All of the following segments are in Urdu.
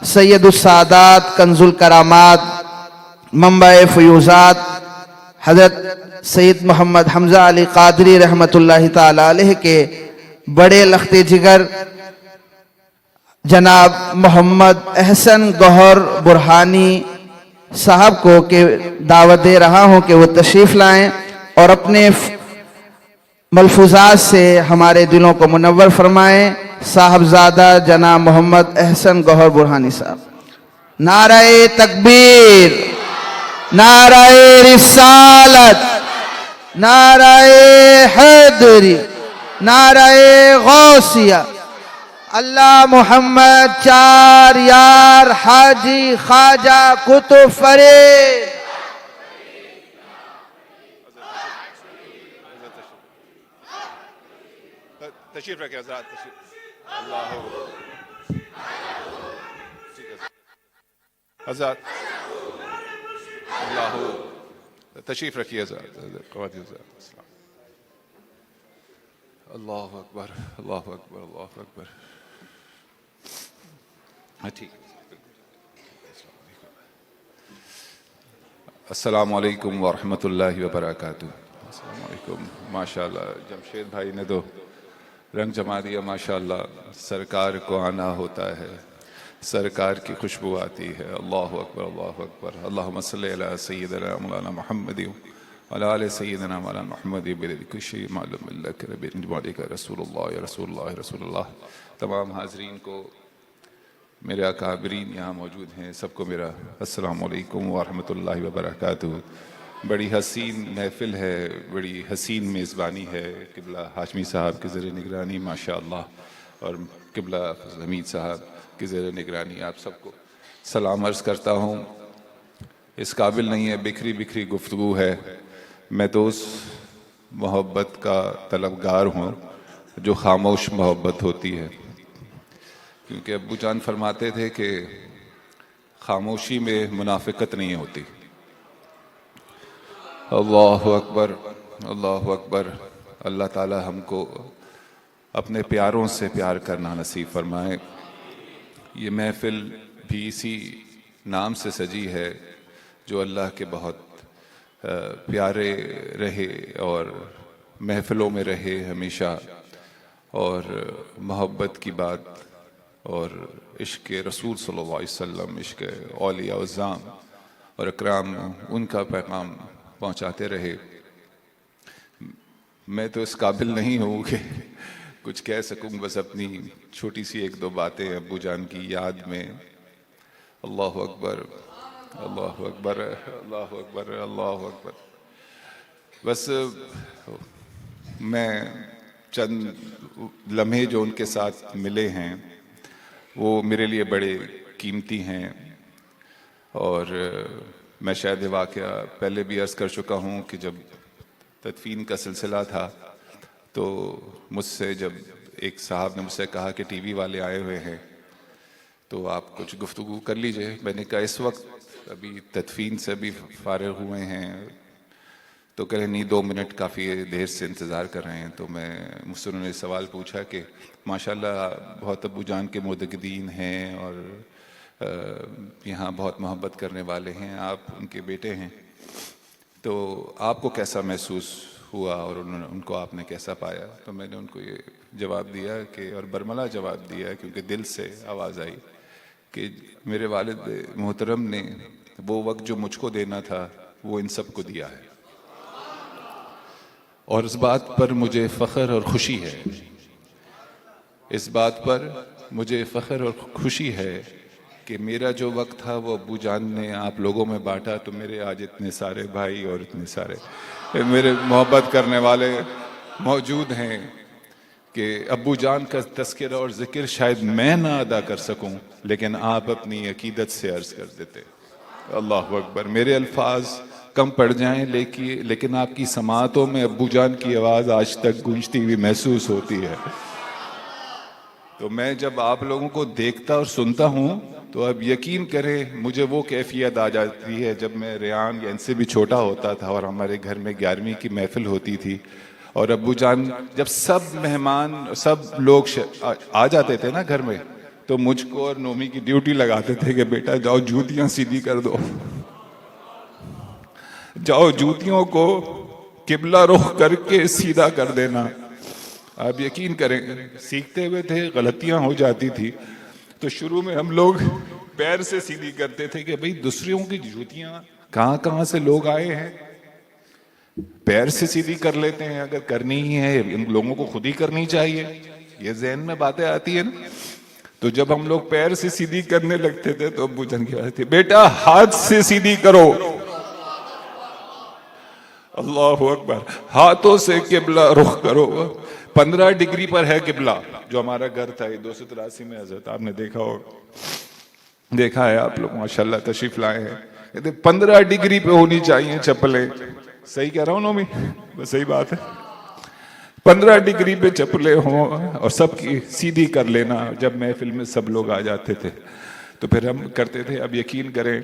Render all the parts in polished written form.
سید السادات کنز الکرامات منبع فیوزات حضرت سید محمد حمزہ علی قادری رحمۃ اللہ تعالی علیہ کے بڑے لخت جگر جناب محمد احسن گوہر برہانی صاحب کو کہ دعوت دے رہا ہوں کہ وہ تشریف لائیں اور اپنے ملفوظات سے ہمارے دلوں کو منور فرمائیں۔ صاحبزادہ جناب محمد احسن گوہر برہانی صاحب۔ نعرہ تکبیر، نعرہ رسالت، نعرہ حیدری، نعرہ غوثیہ، اللہ محمد چار یار حاجی خواجہ قطب فرید۔ تشریف رکھیں حضرات، تشریف۔ اللہ حضرات، اللہ تشریف رکھیے حضرات، خواتین حضرات۔ اللہ اکبر، اللہ اکبر، اللہ اکبر۔ ٹھیک۔ السلام علیکم ورحمۃ اللہ وبرکاتہ۔ السلام علیکم۔ ماشاءاللہ جمشید بھائی نے تو رنگ جما دیا، ماشاءاللہ۔ سرکار کو آنا ہوتا ہے، سرکار کی خوشبو آتی ہے۔ اللہ اکبر، اللہ اکبر۔ اللہم صلی علی سیدنا مولانا محمد وعلی آل سیدنا مولانا محمد بلکل شیء معلوم لک رب انجمالک رسول اللہ یا رسول اللہ رسول اللہ۔ تمام حاضرین کو، میرے اکابرین یہاں موجود ہیں، سب کو میرا السلام علیکم ورحمۃ اللہ وبرکاتہ۔ بڑی حسین محفل ہے، بڑی حسین میزبانی ہے۔ قبلہ ہاشمی صاحب کے زیر نگرانی ماشاءاللہ، اور قبلہ حمید صاحب کے زیر نگرانی آپ سب کو سلام عرض کرتا ہوں۔ اس قابل نہیں ہے، بکھری بکھری گفتگو ہے۔ میں تو اس محبت کا طلبگار ہوں جو خاموش محبت ہوتی ہے، کیونکہ ابو جان فرماتے تھے کہ خاموشی میں منافقت نہیں ہوتی۔ اللہ اکبر، اللہ اکبر۔ اللہ تعالی ہم کو اپنے پیاروں سے پیار کرنا نصیب فرمائے۔ یہ محفل بھی اسی نام سے سجی ہے، جو اللہ کے بہت پیارے رہے اور محفلوں میں رہے ہمیشہ، اور محبت کی بات اور عشق رسول صلی اللہ علیہ وسلم، عشق اولیاء اعظام اور اکرام، ان کا پیغام پہنچاتے رہے۔ میں تو اس قابل نہیں ہوں کہ کچھ کہہ سکوں، بس اپنی چھوٹی سی ایک دو باتیں ابو جان کی یاد میں۔ اللہ اکبر، اللہ اکبر، اللہ اکبر، اللہ اکبر۔ بس میں چند لمحے جو ان کے ساتھ ملے ہیں وہ میرے لیے بڑے قیمتی ہیں، اور میں شاید یہ واقعہ پہلے بھی عرض کر چکا ہوں کہ جب تدفین کا سلسلہ تھا تو مجھ سے جب ایک صاحب نے مجھ سے کہا کہ ٹی وی والے آئے ہوئے ہیں تو آپ کچھ گفتگو کر لیجئے، میں نے کہا اس وقت ابھی تدفین سے بھی فارغ ہوئے ہیں، تو کہے نہیں 2 منٹ کافی دیر سے انتظار کر رہے ہیں۔ تو مجھ سے انہوں نے سوال پوچھا کہ ماشاءاللہ بہت ابو جان کے معتقدین ہیں اور یہاں بہت محبت کرنے والے ہیں، آپ ان کے بیٹے ہیں، تو آپ کو کیسا محسوس ہوا اور ان کو آپ نے کیسا پایا؟ تو میں نے ان کو یہ جواب دیا کہ، اور برملا جواب دیا کیونکہ دل سے آواز آئی، کہ میرے والد محترم نے وہ وقت جو مجھ کو دینا تھا وہ ان سب کو دیا ہے، اور اس بات پر مجھے فخر اور خوشی ہے، اس بات پر مجھے فخر اور خوشی ہے کہ میرا جو وقت تھا وہ ابو جان نے آپ لوگوں میں بانٹا، تو میرے آج اتنے سارے بھائی اور اتنے سارے میرے محبت کرنے والے موجود ہیں کہ ابو جان کا تذکرہ اور ذکر شاید میں نہ ادا کر سکوں، لیکن آپ اپنی عقیدت سے عرض کر دیتے۔ اللہ اکبر۔ میرے الفاظ کم پڑ جائیں لیکن آپ کی سماعتوں میں ابو جان کی آواز آج تک گونجتی ہوئی محسوس ہوتی ہے۔ تو میں جب آپ لوگوں کو دیکھتا اور سنتا ہوں تو اب یقین کریں مجھے وہ کیفیت آ جاتی ہے جب میں ریان یا ان سے بھی چھوٹا ہوتا تھا اور ہمارے گھر میں 11ویں کی محفل ہوتی تھی، اور ابو جان جب سب مہمان سب لوگ آ جاتے تھے نا گھر میں، تو مجھ کو اور نومی کی ڈیوٹی لگاتے تھے کہ بیٹا جاؤ جوتیاں سیدھی کر دو، جاؤ جوتیوں کو قبلہ رخ کر کے سیدھا کر دینا۔ آپ یقین کریں سیکھتے ہوئے تھے، غلطیاں ہو جاتی تھی، تو شروع میں ہم لوگ پیر سے سیدھی کرتے تھے کہ بھئی دوسروں کی جوتیاں کہاں کہاں سے لوگ آئے ہیں، پیر سے سیدھی کر لیتے ہیں، اگر کرنی ہی ہے ان لوگوں کو خود ہی کرنی چاہیے، یہ ذہن میں باتیں آتی ہیں نا۔ تو جب ہم لوگ پیر سے سیدھی کرنے لگتے تھے تو ابو جان کہتے تھے بیٹا ہاتھ سے سیدھی کرو، اللہ اکبر، ہاتھوں سے قبلہ رخ کرو۔ 15 ڈگری پر ہے قبلہ، جو ہمارا گھر تھا 283 میں حضرت آپ نے دیکھا ہوگا، دیکھا ہے آپ لوگ ماشاءاللہ تشریف لائے ہیں، کہتے 15 ڈگری پہ ہونی چاہیے چپلیں، صحیح کہہ رہا ہوں نومی؟ بس صحیح بات ہے، 15 ڈگری پہ چپلیں ہوں اور سب کی سیدھی کر لینا۔ جب محفل میں سب لوگ آ جاتے تھے تو پھر ہم کرتے تھے۔ اب یقین کریں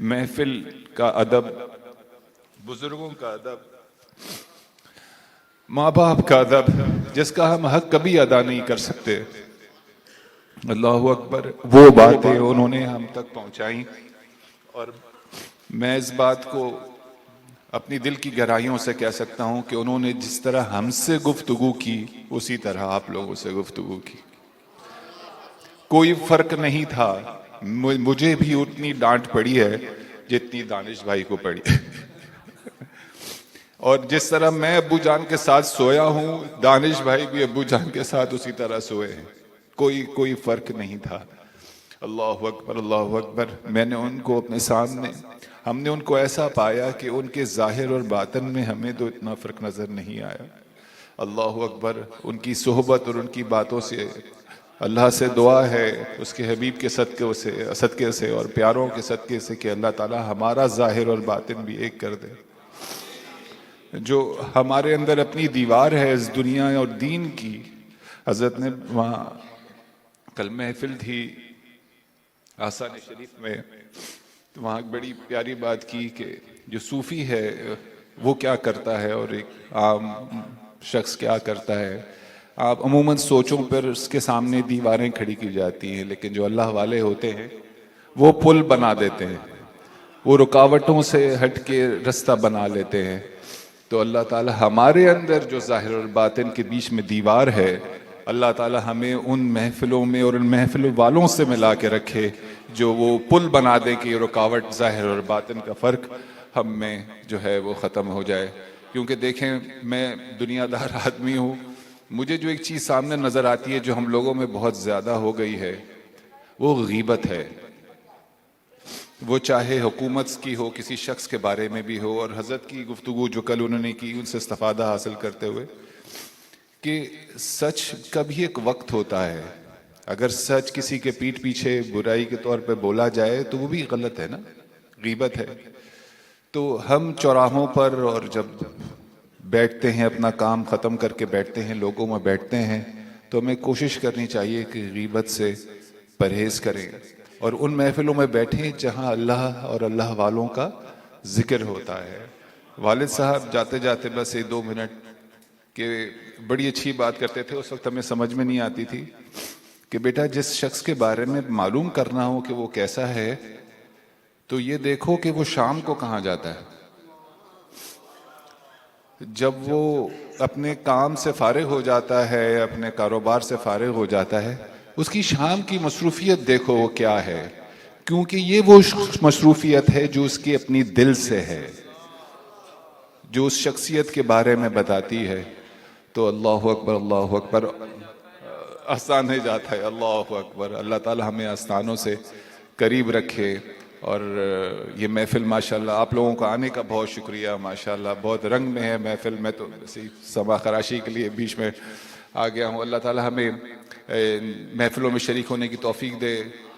محفل کا ادب، بزرگوں کا ادب، ماں باپ کا ادب، جس کا ہم حق کبھی ادا نہیں کر سکتے، اللہ اکبر، وہ باتیں انہوں نے ہم تک پہنچائیں، اور میں اس بات کو اپنی دل کی گہرائیوں سے کہہ سکتا ہوں کہ انہوں نے جس طرح ہم سے گفتگو کی اسی طرح آپ لوگوں سے گفتگو کی، کوئی فرق نہیں تھا۔ مجھے بھی اتنی ڈانٹ پڑی ہے جتنی دانش بھائی کو پڑی، اور جس طرح میں ابو جان کے ساتھ سویا ہوں دانش بھائی بھی ابو جان کے ساتھ اسی طرح سوئے ہیں، کوئی فرق نہیں تھا۔ اللہ اکبر، اللہ اکبر۔ میں نے ان کو اپنے سامنے، ہم نے ان کو ایسا پایا کہ ان کے ظاہر اور باطن میں ہمیں تو اتنا فرق نظر نہیں آیا۔ اللہ اکبر، ان کی صحبت اور ان کی باتوں سے اللہ سے دعا ہے اس کے حبیب کے صدقے سے اور پیاروں کے صدقے سے کہ اللہ تعالی ہمارا ظاہر اور باطن بھی ایک کر دے۔ جو ہمارے اندر اپنی دیوار ہے اس دنیا اور دین کی، حضرت نے وہاں کل محفل تھی آستانہ شریف میں، تو وہاں ایک بڑی پیاری بات کی کہ جو صوفی ہے وہ کیا کرتا ہے اور ایک عام شخص کیا کرتا ہے۔ آپ عموماً سوچوں پر اس کے سامنے دیواریں کھڑی کی جاتی ہیں، لیکن جو اللہ والے ہوتے ہیں وہ پل بنا دیتے ہیں، وہ رکاوٹوں سے ہٹ کے رستہ بنا لیتے ہیں۔ تو اللہ تعالی ہمارے اندر جو ظاہر اور باطن کے بیچ میں دیوار ہے، اللہ تعالی ہمیں ان محفلوں میں اور ان محفل والوں سے ملا کے رکھے جو وہ پل بنا دیں کہ یہ رکاوٹ ظاہر اور باطن کا فرق ہم میں جو ہے وہ ختم ہو جائے۔ کیونکہ دیکھیں میں دنیا دار آدمی ہوں، مجھے جو ایک چیز سامنے نظر آتی ہے جو ہم لوگوں میں بہت زیادہ ہو گئی ہے وہ غیبت ہے، وہ چاہے حکومت کی ہو، کسی شخص کے بارے میں بھی ہو۔ اور حضرت کی گفتگو جو کل انہوں نے کی ان سے استفادہ حاصل کرتے ہوئے کہ سچ کا بھی ایک وقت ہوتا ہے، اگر سچ کسی کے پیٹھ پیچھے برائی کے طور پہ بولا جائے تو وہ بھی غلط ہے نا، غیبت ہے۔ تو ہم چوراہوں پر اور جب بیٹھتے ہیں اپنا کام ختم کر کے بیٹھتے ہیں، لوگوں میں بیٹھتے ہیں، تو ہمیں کوشش کرنی چاہیے کہ غیبت سے پرہیز کریں اور ان محفلوں میں بیٹھیں جہاں اللہ اور اللہ والوں کا ذکر ہوتا ہے۔ والد صاحب جاتے جاتے بس 1-2 منٹ کہ بڑی اچھی بات کرتے تھے، اس وقت ہمیں سمجھ میں نہیں آتی تھی کہ بیٹا جس شخص کے بارے میں معلوم کرنا ہو کہ وہ کیسا ہے تو یہ دیکھو کہ وہ شام کو کہاں جاتا ہے۔ جب وہ اپنے کام سے فارغ ہو جاتا ہے، اپنے کاروبار سے فارغ ہو جاتا ہے، اس کی شام کی مصروفیت دیکھو وہ کیا ہے، کیونکہ یہ وہ مصروفیت ہے جو اس کی اپنی دل سے ہے، جو اس شخصیت کے بارے میں بتاتی ہے۔ تو اللہ اکبر، اللہ اکبر، آستان ہے جاتا ہے، اللہ اکبر۔ اللہ تعالی ہمیں آستانوں سے قریب رکھے۔ اور یہ محفل ماشاءاللہ آپ لوگوں کا آنے کا بہت شکریہ، ماشاءاللہ بہت رنگ میں ہے محفل۔ میں تو سما خراشی کے لیے بیچ میں آ گیا ہوں۔ اللہ تعالی ہمیں محفلوں میں شریک ہونے کی توفیق دے،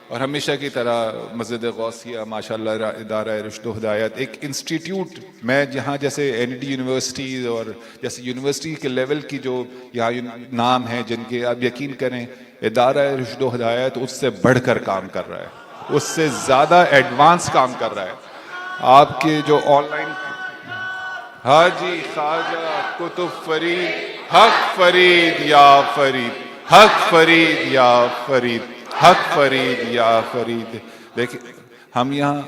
اور ہمیشہ کی طرح مسجد غوثیہ ماشاءاللہ ادارہ رشد و ہدایت ایک انسٹیٹیوٹ، میں جہاں جیسے این ڈی یونیورسٹی اور جیسے یونیورسٹی کے لیول کی جو یہاں نام ہیں جن کے آپ یقین کریں، ادارہ رشد و ہدایت اس سے بڑھ کر کام کر رہا ہے، اس سے زیادہ ایڈوانس کام کر رہا ہے۔ آپ کے جو آن لائن حاجی خواجہ قطب فرید، حق فرید یا فرید، حق فرید یا فرید، حق فرید یا فرید. دیکھیں ہم یہاں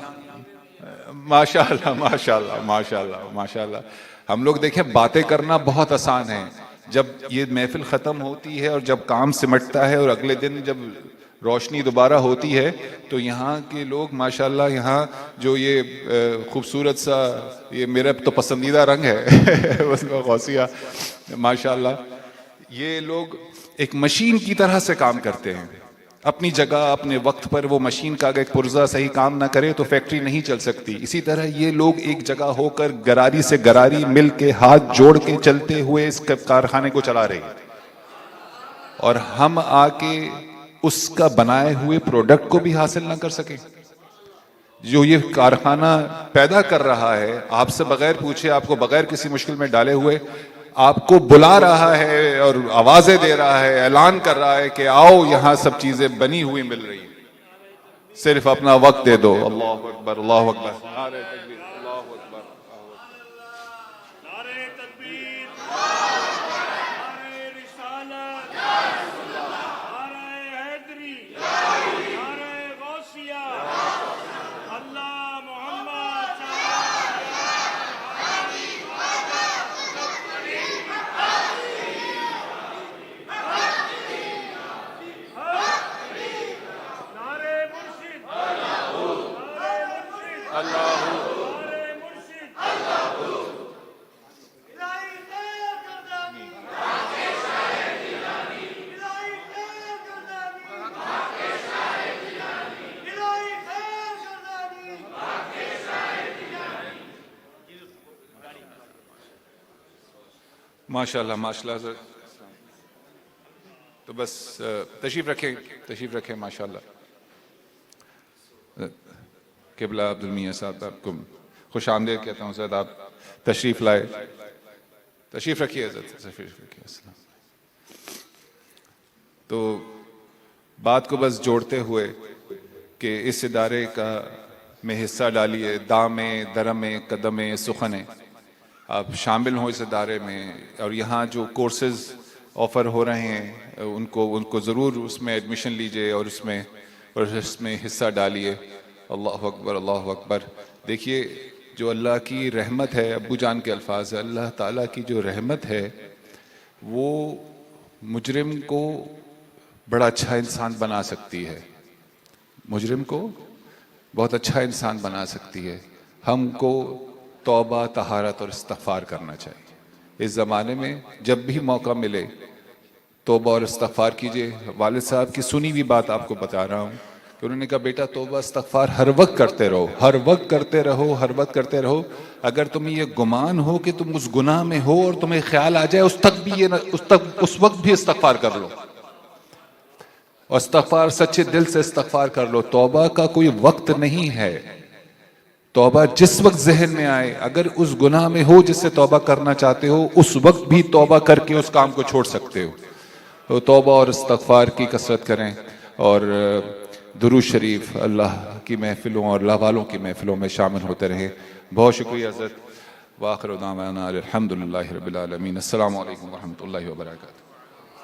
ماشاء اللہ ماشاء اللہ ماشاء اللہ ماشاء اللہ ہم لوگ دیکھیں باتیں کرنا بہت آسان ہے. جب یہ محفل ختم ہوتی ہے اور جب کام سمٹتا ہے اور اگلے دن جب روشنی دوبارہ ہوتی ہے تو یہاں کے لوگ ماشاءاللہ یہاں جو یہ خوبصورت سا یہ میرا تو پسندیدہ رنگ ہے غوثیہ ماشاءاللہ یہ لوگ ایک مشین کی طرح سے کام کرتے ہیں اپنی جگہ اپنے وقت پر. وہ مشین کا اگر پرزہ صحیح کام نہ کرے تو فیکٹری نہیں چل سکتی. اسی طرح یہ لوگ ایک جگہ ہو کر گراری سے گراری مل کے ہاتھ جوڑ کے چلتے ہوئے اس کارخانے کو چلا رہے ہیں اور ہم آ کے اس کا بنائے ہوئے پروڈکٹ کو بھی حاصل نہ کر سکیں. جو یہ کارخانہ پیدا کر رہا ہے آپ سے بغیر پوچھے آپ کو بغیر کسی مشکل میں ڈالے ہوئے آپ کو بلا رہا ہے اور آوازیں دے رہا ہے اعلان کر رہا ہے کہ آؤ یہاں سب چیزیں بنی ہوئی مل رہی ہیں صرف اپنا وقت دے دو. اللہ اکبر اللہ اکبر. نعرہ تکبیر اللہ اکبر. نعرہ تکبیر نعرہ رسالت نعرہ حیدری نعرہ غوثیہ اللہ محمد نعرہ مرشد اللہ نعرہ مرشد الہی خیر گردانی الہی خیر گردانی الہی خیر گردانی. ماشاءاللہ ماشاءاللہ. تو بس تشریف رکھیں ماشاءاللہ. قبلہ عبدالمیاں صاحب آپ کو خوش آمدید کہتا ہوں. حضرت آپ تشریف لائے. تشریف رکھیے حضرت تشریف رکھیے. السلام. تو بات کو بس جوڑتے ہوئے کہ اس ادارے کا میں حصہ ڈالیے دامیں درمیں قدمیں سخنیں آپ شامل ہوں اس ادارے میں اور یہاں جو کورسز آفر ہو رہے ہیں ان کو ضرور اس میں ایڈمیشن لیجئے اور اس میں حصہ ڈالیے. اللہ اکبر اللہ اکبر. دیکھیے جو اللہ کی رحمت ہے ابو جان کے الفاظ ہے اللہ تعالیٰ کی جو رحمت ہے وہ مجرم کو بڑا اچھا انسان بنا سکتی ہے. مجرم کو بہت اچھا انسان بنا سکتی ہے. ہم کو توبہ طہارت اور استغفار کرنا چاہیے. اس زمانے میں جب بھی موقع ملے توبہ اور استغفار کیجئے. والد صاحب کی سنی ہوئی بات آپ کو بتا رہا ہوں کہ انہوں نے کہا بیٹا توبہ استغفار ہر وقت کرتے رہو ہر وقت کرتے رہو ہر وقت کرتے رہو. اگر تمہیں یہ گمان ہو کہ تم اس گناہ میں ہو اور تمہیں خیال آ جائے اس وقت بھی استغفار کر لو اور استغفار سچے دل سے استغفار کر لو. توبہ کا کوئی وقت نہیں ہے. توبہ جس وقت ذہن میں آئے اگر اس گناہ میں ہو جس سے توبہ کرنا چاہتے ہو اس وقت بھی توبہ کر کے اس کام کو چھوڑ سکتے ہو. تو توبہ اور استغفار کی کثرت کریں اور درود شریف اللہ کی محفلوں اور اللہ والوں کی محفلوں میں شامل ہوتے رہیں. بہت شکریہ حضرت. وآخر دعوانا الحمدللہ رب العالمین. السلام علیکم ورحمۃ اللہ وبرکاتہ.